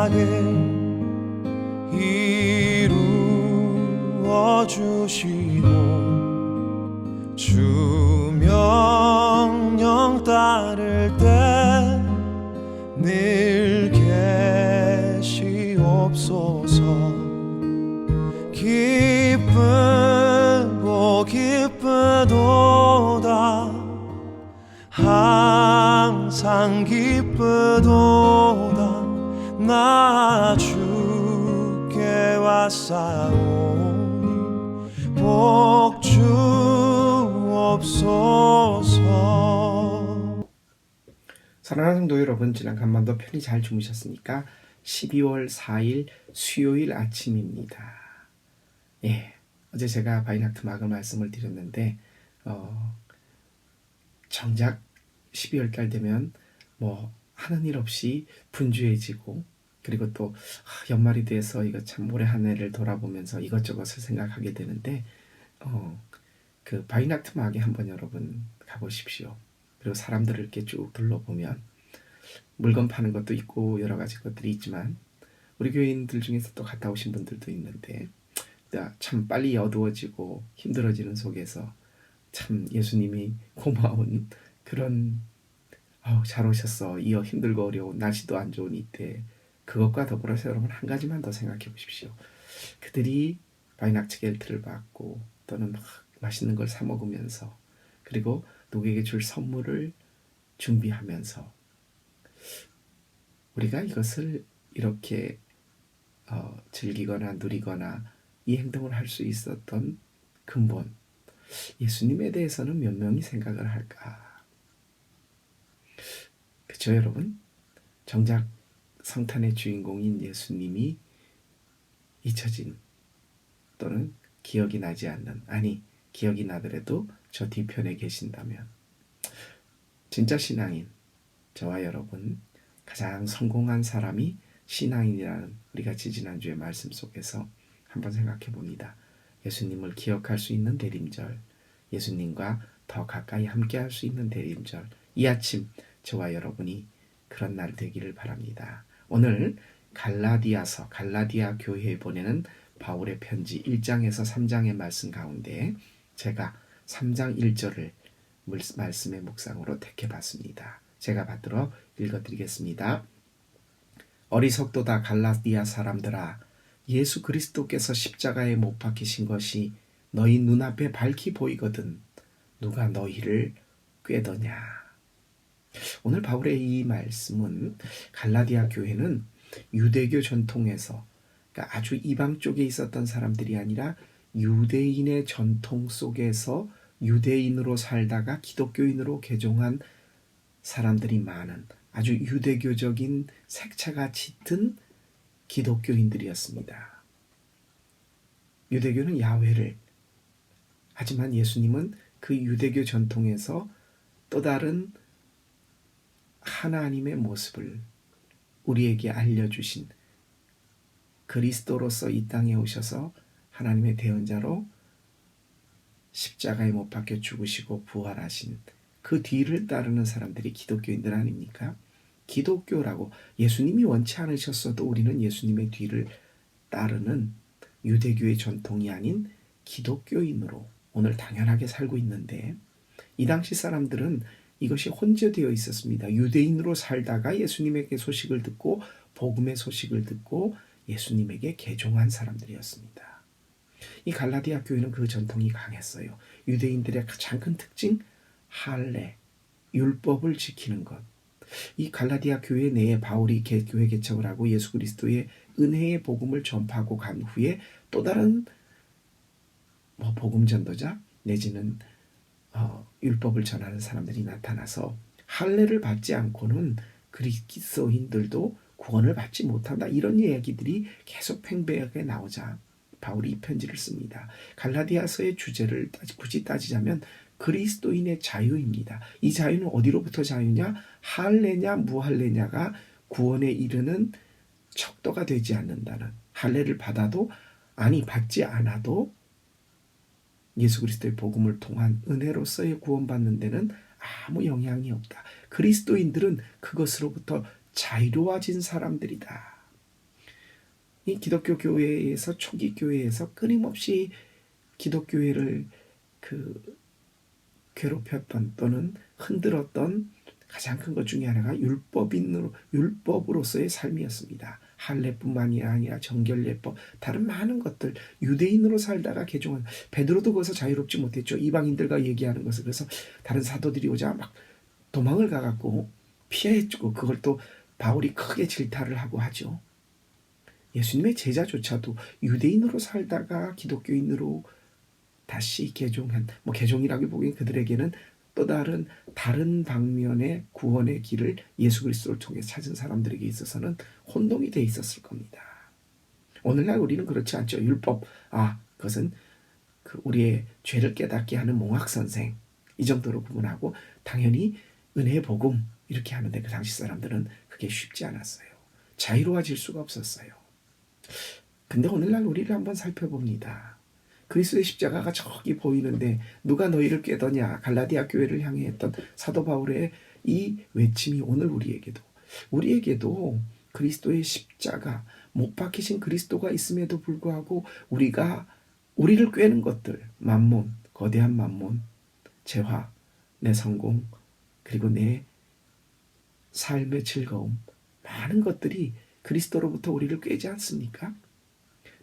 나를 이루어 주시고 주 명령 따를 때 늘 계시옵소서. 기쁘고 기쁘도다 항상 기쁘도다 나 주께 왔사오니 복 주옵소서. 사랑하는 성도 여러분, 지난 간만도 편히 잘 주무셨습니까? 12월 4일 수요일 아침입니다. 어제 제가 바이낙트 마그 말씀을 드렸는데 정작 12월 달 되면 하는 일 없이 분주해지고, 그리고 또 연말이 돼서 이거 참 올해 한 해를 돌아보면서 이것저것을 생각하게 되는데 그 바이낙트 마그에 한번 여러분 가보십시오. 그리고 사람들을 이렇게 쭉 둘러보면 물건 파는 것도 있고 여러 가지 것들이 있지만, 우리 교인들 중에서 또 갔다 오신 분들도 있는데 참 빨리 어두워지고 힘들어지는 속에서 참 예수님이 고마운 그런 잘 오셨어, 이 힘들고 어려운 날씨도 안 좋은 이때, 그것과 더불어서 여러분 한 가지만 더 생각해 보십시오. 그들이 바이낙트 겔트를 받고 또는 막 맛있는 걸 사 먹으면서, 그리고 누구에게 줄 선물을 준비하면서 우리가 이것을 이렇게 즐기거나 누리거나 이 행동을 할 수 있었던 근본, 예수님에 대해서는 몇 명이 생각을 할까? 그렇죠 여러분? 정작 성탄의 주인공인 예수님이 잊혀진 또는 기억이 나지 않는, 아니 기억이 나더라도 저 뒤편에 계신다면, 진짜 신앙인 저와 여러분, 가장 성공한 사람이 신앙인이라는 우리가 지지난주의 말씀 속에서 한번 생각해 봅니다. 예수님을 기억할 수 있는 대림절, 예수님과 더 가까이 함께 할 수 있는 대림절, 이 아침 저와 여러분이 그런 날 되기를 바랍니다. 오늘 갈라디아서, 갈라디아 교회에 보내는 바울의 편지 1장에서 3장의 말씀 가운데 제가 3장 1절을 말씀의 묵상으로 택해봤습니다. 제가 받들어 읽어드리겠습니다. 어리석도다 갈라디아 사람들아, 예수 그리스도께서 십자가에 못 박히신 것이 너희 눈앞에 밝히 보이거든 누가 너희를 꾀더냐. 오늘 바울의 이 말씀은 갈라디아 교회는 유대교 전통에서, 그러니까 아주 이방 쪽에 있었던 사람들이 아니라 유대인의 전통 속에서 유대인으로 살다가 기독교인으로 개종한 사람들이 많은 아주 유대교적인 색채가 짙은 기독교인들이었습니다. 유대교는 야훼를, 하지만 예수님은 그 유대교 전통에서 또 다른 하나님의 모습을 우리에게 알려주신, 그리스도로서 이 땅에 오셔서 하나님의 대언자로 십자가에 못 박혀 죽으시고 부활하신 그 뒤를 따르는 사람들이 기독교인들 아닙니까? 기독교라고 예수님이 원치 않으셨어도 우리는 예수님의 뒤를 따르는 유대교의 전통이 아닌 기독교인으로 오늘 당연하게 살고 있는데, 이 당시 사람들은 이것이 혼재되어 있었습니다. 유대인으로 살다가 예수님에게 소식을 듣고 복음의 소식을 듣고 예수님에게 개종한 사람들이었습니다. 이 갈라디아 교회는 그 전통이 강했어요. 유대인들의 가장 큰 특징, 할례, 율법을 지키는 것. 이 갈라디아 교회 내에 바울이 교회 개척을 하고 예수 그리스도의 은혜의 복음을 전파하고 간 후에 또 다른 복음 전도자 내지는 율법을 전하는 사람들이 나타나서 할례를 받지 않고는 그리스도인들도 구원을 받지 못한다, 이런 이야기들이 계속 팽배하게 나오자 바울이 이 편지를 씁니다. 갈라디아서의 주제를 굳이 따지자면 그리스도인의 자유입니다. 이 자유는 어디로부터 자유냐? 할례냐 무할례냐가 구원에 이르는 척도가 되지 않는다는, 할례를 받아도 받지 않아도 예수 그리스도의 복음을 통한 은혜로서의 구원받는 데는 아무 영향이 없다. 그리스도인들은 그것으로부터 자유로워진 사람들이다. 이 기독교 교회에서 초기 교회에서 끊임없이 기독교회를 그 괴롭혔던 또는 흔들었던 가장 큰 것 중에 하나가 율법으로서의 삶이었습니다. 할례뿐만이 아니라 정결례법, 다른 많은 것들, 유대인으로 살다가 개종한 베드로도 거기서 자유롭지 못했죠. 이방인들과 얘기하는 것을. 그래서 다른 사도들이 오자 막 도망을 가갖고 피해했고, 그걸 또 바울이 크게 질타를 하고 하죠. 예수님의 제자조차도 유대인으로 살다가 기독교인으로 다시 개종한, 개종이라고 보기엔 그들에게는 또 다른 방면의 구원의 길을 예수 그리스도를 통해 찾은 사람들에게 있어서는 혼동이 돼 있었을 겁니다. 오늘날 우리는 그렇지 않죠. 율법, 그것은 우리의 죄를 깨닫게 하는 몽학 선생, 이 정도로 구분하고, 당연히 은혜의 복음 이렇게 하는데 그 당시 사람들은 그게 쉽지 않았어요. 자유로워질 수가 없었어요. 근데 오늘날 우리를 한번 살펴봅니다. 그리스도의 십자가가 저기 보이는데 누가 너희를 꾀더냐, 갈라디아 교회를 향해 했던 사도 바울의 이 외침이 오늘 우리에게도 그리스도의 십자가, 못 박히신 그리스도가 있음에도 불구하고 우리를 꾀는 것들, 만몬, 거대한 만몬, 재화, 내 성공, 그리고 내 삶의 즐거움, 많은 것들이 그리스도로부터 우리를 꾀지 않습니까?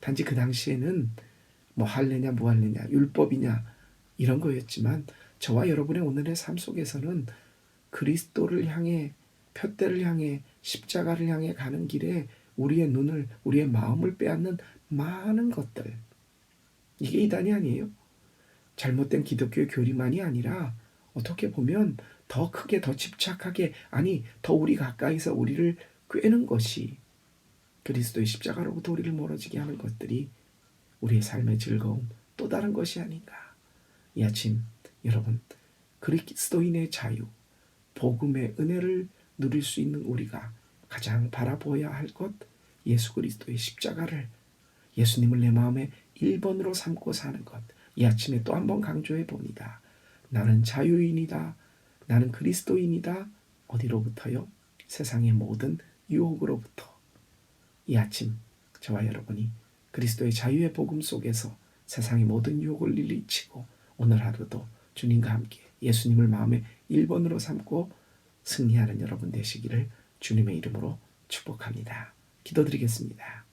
단지 그 당시에는 할례냐 무할례냐, 율법이냐 이런 거였지만, 저와 여러분의 오늘의 삶 속에서는 그리스도를 향해, 푯대를 향해, 십자가를 향해 가는 길에 우리의 눈을, 우리의 마음을 빼앗는 많은 것들, 이게 이단이 아니에요. 잘못된 기독교의 교리만이 아니라 어떻게 보면 더 크게, 더 집착하게, 더 우리 가까이서 우리를 꿰는 것이, 그리스도의 십자가로부터 우리를 멀어지게 하는 것들이 우리의 삶의 즐거움, 또 다른 것이 아닌가. 이 아침 여러분, 그리스도인의 자유, 복음의 은혜를 누릴 수 있는 우리가 가장 바라보아야 할 것, 예수 그리스도의 십자가를, 예수님을 내 마음의 1번으로 삼고 사는 것. 이 아침에 또 한 번 강조해 봅니다. 나는 자유인이다. 나는 그리스도인이다. 어디로부터요? 세상의 모든 유혹으로부터. 이 아침 저와 여러분이 그리스도의 자유의 복음 속에서 세상의 모든 유혹을 물리치고 오늘 하루도 주님과 함께 예수님을 마음의 1번으로 삼고 승리하는 여러분 되시기를 주님의 이름으로 축복합니다. 기도드리겠습니다.